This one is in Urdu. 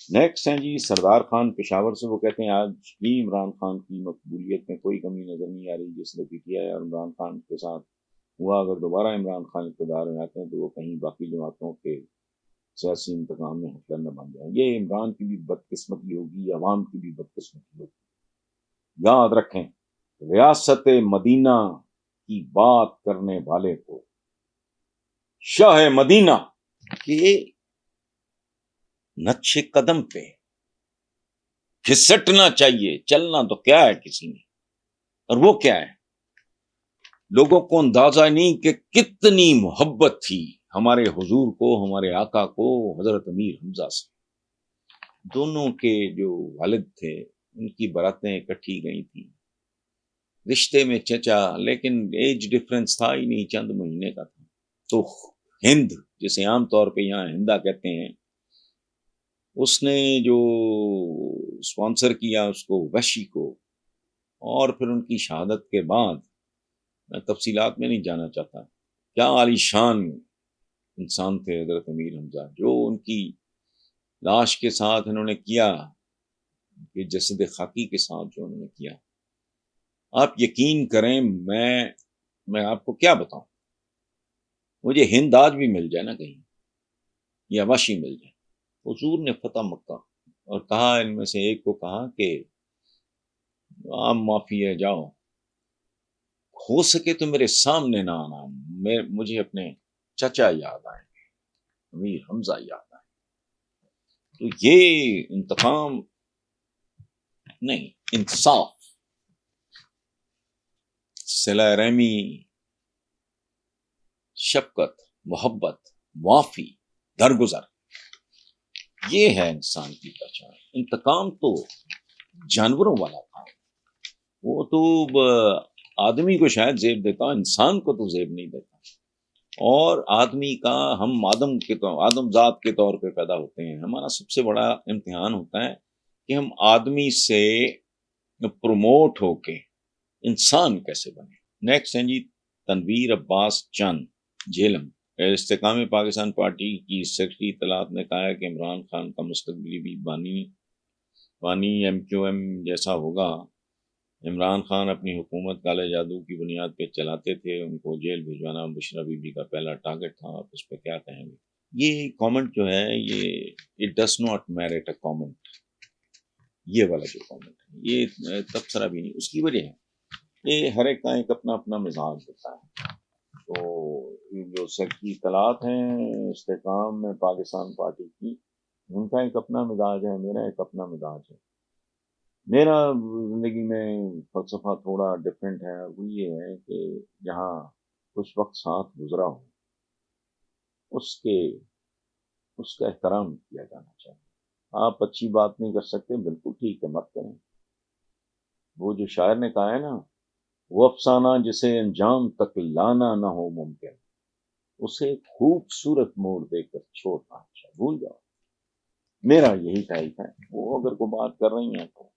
نیکسٹ ہیں جی سردار خان پشاور سے، وہ کہتے ہیں آج بھی عمران خان کی مقبولیت میں کوئی کمی نظر نہیں آ رہی، جس نے پی ٹی آئی اور عمران خان کے ساتھ ہوا، اگر دوبارہ عمران خان اقتدار میں آتے ہیں تو وہ کہیں باقی جماعتوں کے سیاسی انتقام میں ہٹلر نہ بن جائیں۔ یہ عمران کی بھی بدقسمتی ہوگی، عوام کی بھی بدقسمتی ہوگی۔ یاد رکھیں، ریاست مدینہ کی بات کرنے والے کو شاہ مدینہ کے نقش قدم پہ گھسٹنا چاہیے، چلنا تو کیا ہے کسی نے، اور وہ کیا ہے، لوگوں کو اندازہ نہیں کہ کتنی محبت تھی ہمارے حضور کو، ہمارے آقا کو، حضرت امیر حمزہ سے۔ دونوں کے جو والد تھے ان کی براتیں اکٹھی گئی تھیں، رشتے میں چچا، لیکن ایج ڈفرنس تھا ہی نہیں، چند مہینے کا تھا۔ تو ہند، جسے عام طور پہ یہاں ہندا کہتے ہیں، اس نے جو اسپانسر کیا اس کو، وحشی کو، اور پھر ان کی شہادت کے بعد میں تفصیلات میں نہیں جانا چاہتا، کیا عالی شان انسان تھے حضرت امیر حمزہ، جو ان کی لاش کے ساتھ انہوں نے کیا، کہ جسد خاکی کے ساتھ جو انہوں نے کیا، آپ یقین کریں، میں آپ کو کیا بتاؤں، مجھے ہند آج بھی مل جائے نا کہیں، یا وحشی مل جائے۔ حضور نے فتح مکہ اور کہا، ان میں سے ایک کو کہا کہ عام معافی ہے، جاؤ، ہو سکے تو میرے سامنے نہ آنا، مجھے اپنے چچا یاد آئیں، امیر حمزہ یاد آئیں۔ تو یہ انتقام نہیں، انصاف، صلہ رحمی، شفقت، محبت، معافی، درگزر، یہ ہے انسان کی پہچان۔ انتقام تو جانوروں والا تھا، وہ تو آدمی کو شاید زیب دیتا، انسان کو تو زیب نہیں دیتا۔ اور آدمی کا، ہم آدم ذات کے طور پہ پیدا ہوتے ہیں، ہمارا سب سے بڑا امتحان ہوتا ہے کہ ہم آدمی سے پروموٹ ہو کے انسان کیسے بنے۔ نیکسٹ ہیں جی تنویر عباس چند، جیلم۔ استحکام پاکستان پارٹی کی سیکرٹری اطلاعات نے کہا ہے کہ عمران خان کا مستقبلی بھی بانی ایم کیو ایم جیسا ہوگا۔ عمران خان اپنی حکومت کالے جادو کی بنیاد پہ چلاتے تھے، ان کو جیل بھجوانا بشرا بی بی کا پہلا ٹارگٹ تھا۔ آپ اس پہ کیا کہیں گے؟ یہ کامنٹ جو ہے، یہ it does not merit a comment, یہ والا جو کامنٹ ہے یہ تبصرہ بھی نہیں، اس کی وجہ ہے یہ ہر ایک کا ایک اپنا اپنا مزاج ہوتا ہے۔ تو جو سیکرٹری اطلاعات ہیں استحکام میں پاکستان پارٹی کی، ان کا ایک اپنا مزاج ہے، میرا ایک اپنا مزاج ہے۔ میرا زندگی میں فلسفہ تھوڑا ڈفرینٹ ہے، وہ یہ ہے کہ جہاں کچھ وقت ساتھ گزرا ہو اس کا احترام کیا جانا چاہیے۔ آپ اچھی بات نہیں کر سکتے، بالکل ٹھیک ہے، مت کریں۔ وہ جو شاعر نے کہا ہے نا، وہ افسانہ جسے انجام تک لانا نہ ہو ممکن، اسے خوبصورت موڑ دے کر چھوڑنا اچھا، بھول جاؤ۔ میرا یہی ٹائپ ہے، وہ اگر کوئی بات کر رہی ہیں تو